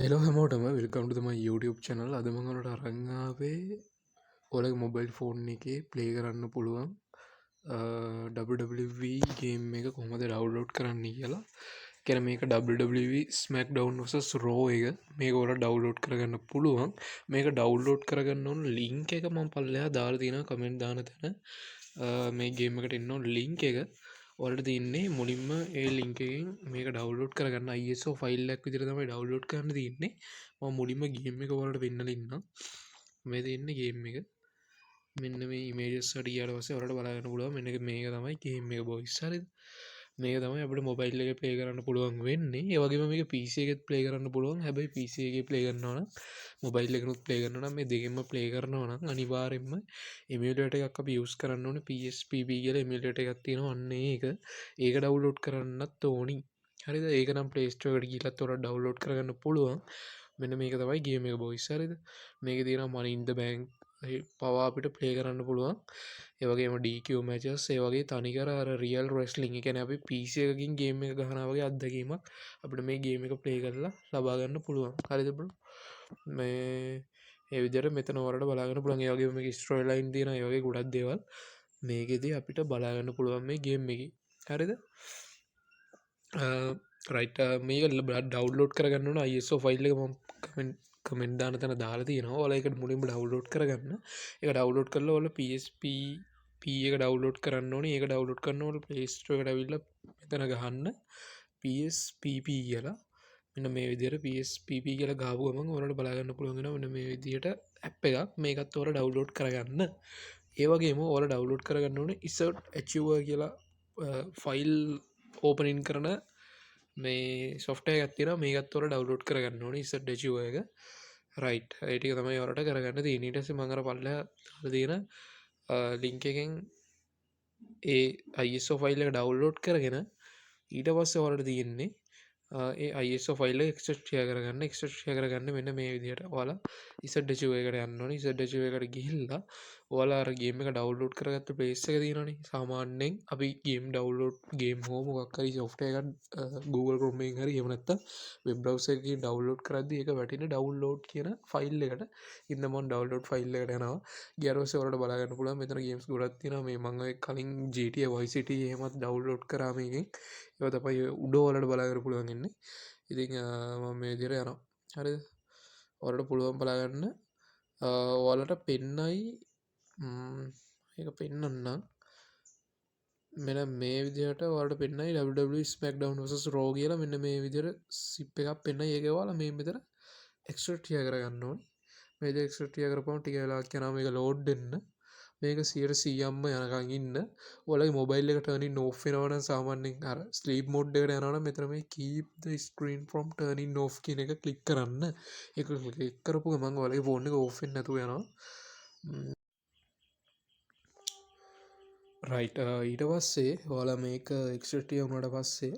Hello හැමෝටම welcome ටු මයි YouTube channel. අද මම ඔයාලට අරන් ආවේ ඔයාලගේ මොබයිල් ෆෝන් එකේ ප්ලේ කරන්න පුළුවන් WWE ගේම් එක කොහොමද ඩවුන්ලෝඩ් කරන්න කියලා. කියන්නේ මේක WWE SmackDown vs Raw එක මේක ඔයාලට ඩවුන්ලෝඩ් කරගන්න පුළුවන්. මේක ඩවුන්ලෝඩ් කරගන්න ඕන ලින්ක් එක මම පල්ලෙහා දාලා තියෙනවා කමෙන්ට් දාන තැන. මේ ගේම් එකට එන්න ඕන ලින්ක් එක ඔයාලට තියෙන්නේ මුලින්ම ඒ ලින්ක් එකෙන් මේක ඩවුන්ලෝඩ් කරගන්න ISO ෆයිල් එකක් විදිහට තමයි ඩවුන්ලෝඩ් කරන්න තියෙන්නේ. මම මුලින්ම ගේම් එක ඔයාලට පෙන්නලා ඉන්නම්. මේ තියෙන්නේ ගේම් එක. මෙන්න මේ ඉමේජස් වලට ගියාට පස්සේ ඔයාලට බලා ගන්න පුළුවන් මෙන්න මේක තමයි ගේම් එක බොයිස්. හරිද? මේක තමයි අපිට මොබයිල් එකේ ප්ලේ කරන්න පුළුවන් වෙන්නේ. ඒ වගේම මේක PC එකෙත් ප්ලේ කරන්න පුළුවන්. හැබැයි PC එකේ ප්ලේ කරනවා නම් මොබයිල් එකනොත් ප්ලේ කරනවා නම් මේ දෙකෙන්ම ප්ලේ කරනවා නම් අනිවාර්යෙන්ම එමියුලේටර් එකක් අපි යූස් කරන්න ඕනේ. PSPP කියලා එමියුලේටර් එකක් තියෙනවා. අන්න ඒක ඩවුන්ලෝඩ් කරන්නත් ඕනි. හරිද? ඒක නම් Play Store එකට ගිහලත් ඔයාලට ඩවුන්ලෝඩ් කරගන්න පුළුවන්. මෙන්න මේක තමයි ගේම් එක බොයිස්. හරිද? මේකේ තියෙනවා Money in the Bank පවා අපිට ප්ලේ කරන්න පුළුවන්. ඒ වගේම DQ මැචස් ඒ වගේ තනිකර අර රියල් රෙස්ලිං. ඒ කියන්නේ අපි PC එකකින් ගේම් එක ගහනවා වගේ අත්දැකීමක් අපිට මේ ගේම් එක ප්ලේ කරලා ලබා ගන්න පුළුවන්. හරිද බ්‍රෝ? මේ ඒ විදිහට මෙතන ඔයාලට බලා ගන්න පුළුවන්. ඒ වගේම මේකේ ස්ටෝරි ලයින් තියෙනවා. ඒ වගේ ගොඩක් දේවල් මේකෙදී අපිට බලා ගන්න පුළුවන් මේ ගේම් එකේ. හරිද? රයිට් මේක ඩවුන්ලෝඩ් කරගන්න ඕන ISO ෆයිල් එක මම කමෙන්ට් දාන තැන දාලා තියෙනවා. ඔයාලා ඒකට මුලින්ම ඩවුන්ලෝඩ් කරගන්න. ඒක ඩවුන්ලෝඩ් කරලා ඔයාලා PSP එක ඩවුන්ලෝඩ් කරන්න ඕනේ. ඒක ඩවුන්ලෝඩ් කරනකොට Play Store එකට ඇවිල්ලා මෙතන ගහන්න PSPP කියලා. මෙන්න මේ විදිහට PSPP කියලා ගාපු ගමන් ඔයාලට බලා ගන්න පුළුවන් වෙනවා මෙන්න මේ විදිහට ඇප් එකක්. මේකත් ඔයාලා ඩවුන්ලෝඩ් කරගන්න. ඒ වගේම ඔයාලා ඩවුන්ලෝඩ් කරගන්න ඕනේ Insert Achiever කියලා ෆයිල් ඕපනින් කරන මේ සොෆ්ට්වෙයාර් එකක් තියෙනවා. මේකත් ඔයාලා ඩවුන්ලෝඩ් කරගන්න ඕනේ Insert Achiever එක. රයිට් ඒ ටික තමයි ඔයාලට කරගන්න තියෙන්නේ. ඊට පස්සේ මම අර පල්ලෙහා දාලා තියෙන ලින්ක් එකෙන් ඒ ISO ෆයිල් එක ඩවුන්ලෝඩ් කරගෙන ඊට පස්සේ ඔයාලට තියෙන්නේ ඒ ISO ෆයිල් එක එක්ස්ට්‍රැක්ට් කරගන්න. එක්ස්ට්‍රැක්ට් කරගන්න මෙන්න මේ විදිහට ඔයාලා Insert Achiever එකට යන්න ඕනේ. Insert Achiever එකට ගිහිල්ලා ඔයාලා අර ගේම් එක ඩවුන්ලෝඩ් කරගත්ත ප්ලේස් එක තියෙනවනේ. සාමාන්‍යයෙන් අපි ගේම් ඩවුන්ලෝඩ් ගේම් හෝ මොකක් හරි software එකක් Google Chrome එකෙන් හරි එහෙම නැත්නම් web browser එකකින් ඩවුන්ලෝඩ් කරද්දී ඒක වැටෙන්නේ ඩවුන්ලෝඩ් කියන ෆයිල් එකට. ඉන්න මම ඩවුන්ලෝඩ් ෆයිල් එකට යනවා. ගියාට පස්සේ ඔයාලට බලා ගන්න පුළුවන් මෙතන ගේම්ස් ගොඩක් තියෙනවා. මේ මම ඔය කලින් GTA Vice City එහෙමත් ඩවුන්ලෝඩ් කරා මේකෙන්. ඒවා තමයි උඩ ඔයාලට බලා ගන්න පුළුවන් ඉන්නේ. ඉතින් මම මේ විදිහට යනවා. හරිද? ඔයාලට පුළුවන් බලා ගන්න. ඔයාලට පෙන්නයි ඒක පෙන්නන්නම්. මෙන්න මේ විදිහට ඔයාලට පෙන්නයි WWE SmackDown vs Raw කියලා මෙන්න මේ විදිහට zip එකක් පෙන්නයි. ඒක ඔයාලා මේ මෙතන එක්ස්ට්‍රැක්ට් කරගන්න ඕනේ. මේ විදිහට එක්ස්ට්‍රැක්ට් කරපුවම ටික වෙලාවක් යනවා මේක ලෝඩ් වෙන්න. මේක 100%ක්ම යනකම් ඉන්න. ඔයාලගේ මොබයිල් එක turning off වෙනවා නම් සාමාන්‍යයෙන් අර sleep mode එකට යනවා නම් මෙතන මේ keep the screen from turning off කියන එක ක්ලික් කරන්න. ඒක ක්ලික් කරපු ගමන් ඔයාලගේ ෆෝන් එක off වෙන්නේ නැතුව යනවා. රයිට් ඊට පස්සේ ඔයාලා මේක එක්ස්ට්‍රැක්ට් වුණාට පස්සේ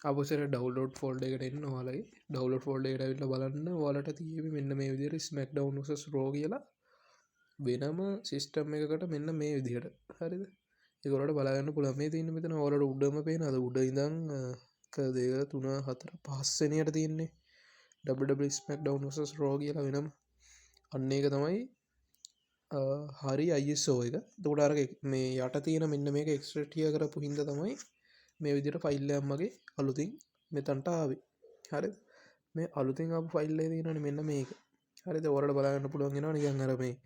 ආපස්සට ඩවුන්ලෝඩ් ෆෝල්ඩර් එකට එන්න. ඔයාලගේ ඩවුන්ලෝඩ් ෆෝල්ඩර් එකට ඇවිල්ලා බලන්න ඔයාලට තියෙන්නේ මෙන්න මේ විදිහට SmackDown vs Raw කියලා වෙනම සිස්ටම් එකකට මෙන්න මේ විදිහට. හරිද? ඒක ඔයාලට බලා ගන්න පුළුවන්. මේ තියෙන්නේ මෙතන ඔයාලට උඩම පේනවාද? උඩ ඉඳන් 1 2 3 4 5 වෙනියට තියෙන්නේ WWE SmackDown vs Raw කියලා වෙනම. අන්න ඒක තමයි හරි ISO එක. එතකොට අර මේ යට තියෙන මෙන්න මේක එක්ස්ට්‍රැක්ට් කරපු හින්දා තමයි මේ විදිහට ෆයිල් එකක් මගේ අලුතින් මෙතනට ආවේ. හරිද? මේ අලුතින් ආපු ෆයිල් එකේ තියෙනවනේ මෙන්න මේක. හරිද? ඔයාලට බලා ගන්න පුළුවන් වෙනවා නිකන් අර මේ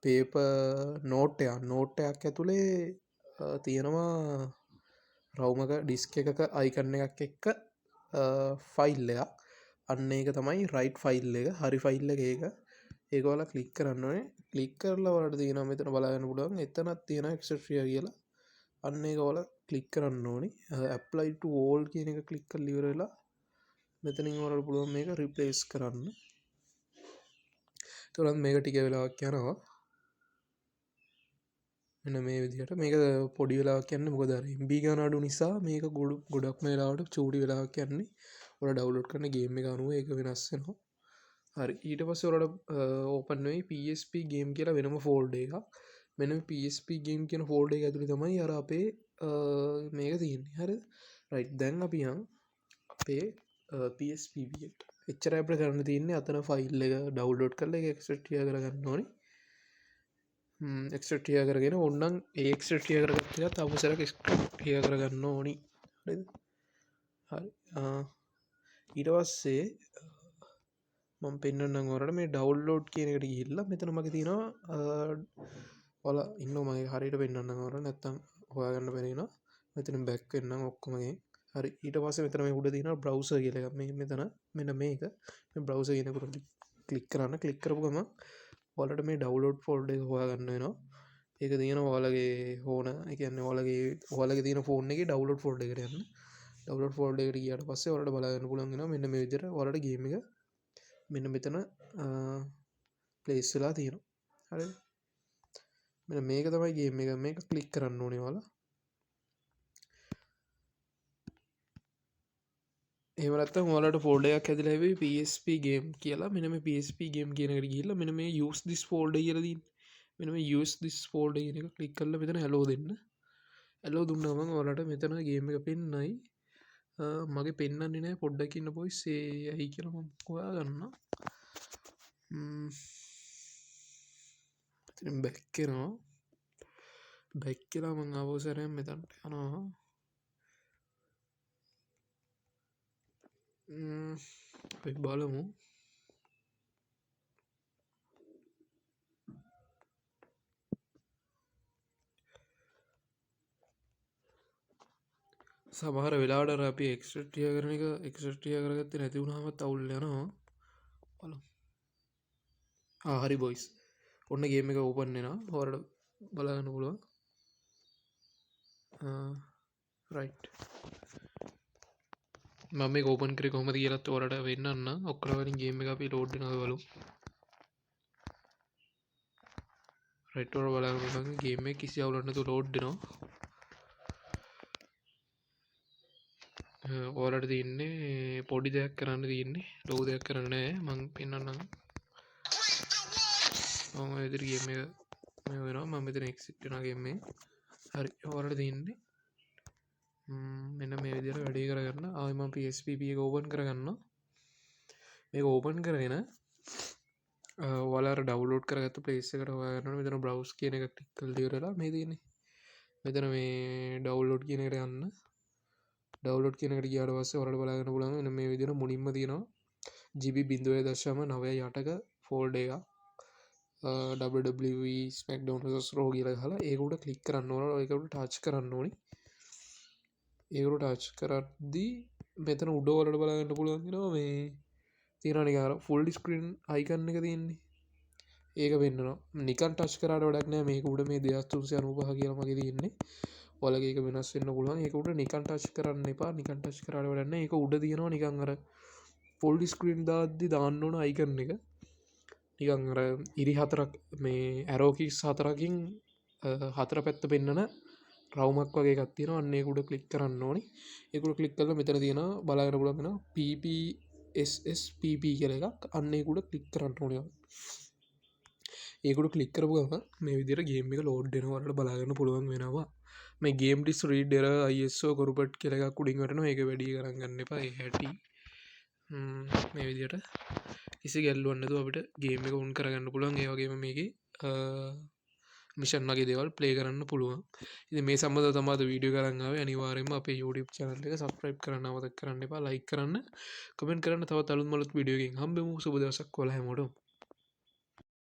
පේපර් නෝට් එකක් ඇතුලේ තියෙනවා රවුමක ඩිස්ක් එකක අයිකන් එකක් එක්ක ෆයිල් එකක්. අන්න ඒක තමයි රයිට් ෆයිල් එක. හරි ෆයිල් එක ඒක. ඒක ඔයාලා ක්ලික් කරන්න ඕනේ. ක්ලික් කරලා ඔයාලට තියෙනවා මෙතන බලා ගන්න පුළුවන්. එතනක් තියෙනවා එක්ස්ට්‍රැක්ට් කියලා. අන්න ඒක ඔයාලා ක්ලික් කරන්න ඕනේ. apply to all කියන එක ක්ලික් කරලා ඉවර වෙලා මෙතනින් ඔයාලට පුළුවන් මේක රිප්ලේස් කරන්න. එතකොට මේක ටික වෙලාවක් යනවා. මෙන්න මේ විදිහට මේක පොඩි වෙලාවක් යන්නේ මොකද අර MB ගන්න අඩු නිසා මේක ගොඩක්ම වෙලාවට චූටි වෙලාවක් යන්නේ. ඔයාලා ඩවුන්ලෝඩ් කරන ගේම් එක අනුව ඒක වෙනස් වෙනවා. හරි ඊට පස්සේ ඔයාලට ඕපන් වෙයි PSP ගේම් කියලා වෙනම ෆෝල්ඩර් එකක්. මෙන්න මේ PSP ගේම් කියන ෆෝල්ඩර් එක ඇතුලේ තමයි අර අපේ මේක තියෙන්නේ. හරිද? රයිට් දැන් අපි යන් අපේ PSPට එච්චර අපට කරන්න තියන්නේ අතන ෆයිල් එක ඩව්ලෝඩ් කරල එක එක්ස්ට්‍රිය කරගන්න ඕනි එක්ස්ට්‍රිය කරගෙන ඔන්නන් ඒක්ස්ට්‍රිය කරගත්ය තවසරක් එක්ස්ට්‍රිය කරගන්න ඕනි හරි ඊට පස්සේ මම පෙන්න්නම් ඔරට මේ ඩවල්ලෝඩ් කියනකට ගිල්ල මෙතන මක තියෙනවා ඔල ඉන්න මගේ හරිට පෙන්න්න ඔර නැත්තම් හොයාගන්න පෙනෙන මෙතන බැක් වෙන්න ඔක්කොමගේ හරි ඊට පස මෙතන උඩ තින බ්‍රවස කියල මේ මෙතන මෙන්න මේක බ්‍රවස කියනකට කලික් කරන්න කලික් කරපුගම ඔලට මේ ඩවලෝඩ් ෆෝල්ඩ හොයාගන්න වෙනවා ඒක තියෙන ඔයාලගේ හෝන එකන්න ඔලගේ ඔයාලගේ තියෙන ෆෝන් එක ඩවලෝඩ් ෆෝල්ඩ කරන්න ඩවලෝඩ් ෆෝල්ඩ එකට කියට පස්සේ ඔලට බලගන්න පුළන්ගෙන මෙන්න මේ විදිර ඔලට ගේම එක මෙන්න මෙතන ප්ලේස්ලා තියෙනවා හරි මෙ මේක තමයි ගේම එක මේක කලික් කරන්න ඕනේ වාලා ඒවරත් ඔලට ෆෝල්ඩයක් ඇතිලැවේ PSP ගේම් කියලා මෙනම PSP ගේම් කියනකට කියල්ල මෙන මේ යස් දිස් ෆෝල්ඩ කියලදී මෙනම යස් දිස් ෆෝල්ඩ කියන එක කලික් කරල මෙතන හැලෝ දෙන්න ඇලෝ දුන්නම ඔලට මෙතන ගේම එක පෙන්නයි මගේ පෙන්න්න නෑ පොඩ්ඩකින්න පොයි සේ ඇයි කියලම හොයා ගන්න බැක්කෙනවා බැක්කලා මං අවසරයන් මෙතන්ට යනවා බලමු සමහර වෙලාට අපි එක්ස්ට්‍රිය කරන එක එක්ස්ට්‍රිය කරගත්ත නැතිවුණහමත් අවුල් යනවා හරි බොයිස් ඔන්න ගේම එක ඕපන්නෙන හොරට බලගන්න පුළුව රයි් මම කෝපන් කරි කොම කියලත් ඕරට වෙන්නන්න ඔක්කරවලින් ගේම එක අපි ලෝඩ් නවලු රෙටෝර බලගන්න ගේම කිසි අවුලන්නතු ලෝඩ්නවා ඕලට තියන්නේ පොඩි දෙයක් කරන්න තියන්නේ ලෝ දෙයක් කරන්න මං පෙන්න්නම් ඉදිරි ගේම වෙනවා මම මෙතන එක්සිට්නගේම හරි ඕරට තියන්නේ මෙන්න මේ විදිර වැඩි කරගන්න ආයම PSP එක ඕපන් කරගන්න මේ ඕපන් කරගෙන වලර ඩවලෝඩ් කරගත පලේස එකට හොයාගන්න මෙතන බ්‍රවස් කියන එක ටික්කල් දිවරලා මේ තියන්නේ මෙතන මේ ඩවලෝඩ් කියනකට යන්න ඩවලෝඩ් කියනකට කියාට පස්සේ ඔරට බලාගන්න පුළන් මේ විදිර මුලින්ම තියෙනවා ජිබි බිඳුවය දශම නවය යටක ෆෝල්ඩ එක ස්මක් ඩවන්ස් රෝ කියල හලා ඒකුට කලික් කරන්න ඕන ඒකට ටච් කරන්න ඕනි ඒකට ටච් කරද්දී මෙතන උඩවලට බලාගන්න පුළුවන්ගෙනවා මේ තිරනිකාර ෆුල් ස්ක්‍රීන් අයිකන්න එක තියන්නේ ඒක වෙන්න නිකන් ටච් කරට වඩක් නෑ මේක උඩ මේ දෙයස්තුන්සය අනුපහ කියලමගේ තියන්නේ ඔලගේක වෙනස් වෙන්න පුළුවන් ඒකට නිකන් ටච් කරන්න එපා නිකන් ටච් කරට වඩන්න එක උඩ තියෙනවා නිකන් අර ෆොල්ඩ ස්ක්‍රීන් දාද්දි දාන්න ඕන අයිකන්න එක නිකන් අර ඉරි හතරක් මේ ඇරෝකිස් හතරකින් හතර පැත්ත පෙන්න්නන රවමක් වගේ ගත්තින අන්නේකුට කලික් කරන්න ඕනි ඒකුට කලික් කල මෙතර තියෙන බලාගර පුලගෙන PPSSPP කියල එකක් අන්නේකුට කලික් කරන්න ඕනය ඒකුට කලික් කරපුගම මේ විදිර ගේම එක ලෝඩ්ඩෙනවලට බලාගන්න පුළුවන් වෙනවා මේ ගේම් ඩිස් රීඩර අයිස්සෝ කොරුපට් කෙලක් කුඩින්වටන එක වැඩි කරගන්න එපා හැටි මේ විදියට කිසි ගැල්ලුවන්නතු අපිට ගේම එක උන් කරගන්න පුළුවන් ඒවගේම මේක මිෂන්ගේ දෙවල් ප්ලේ කරන්න පුළුවන් ඉ මේ සම්බඳ තමාද වීඩියෝ කරන්නාව අනිවාරයම අප YouTube චනල එක සබස්ක්‍රයිබ් කරන්න අවත කරන්න එපා ලයි කරන්න කමෙන්ට කරන්න තව අලුත් මලුත් වීඩියෝගෙන් හම්බෙමු සුබදසක් කොල හැමෝට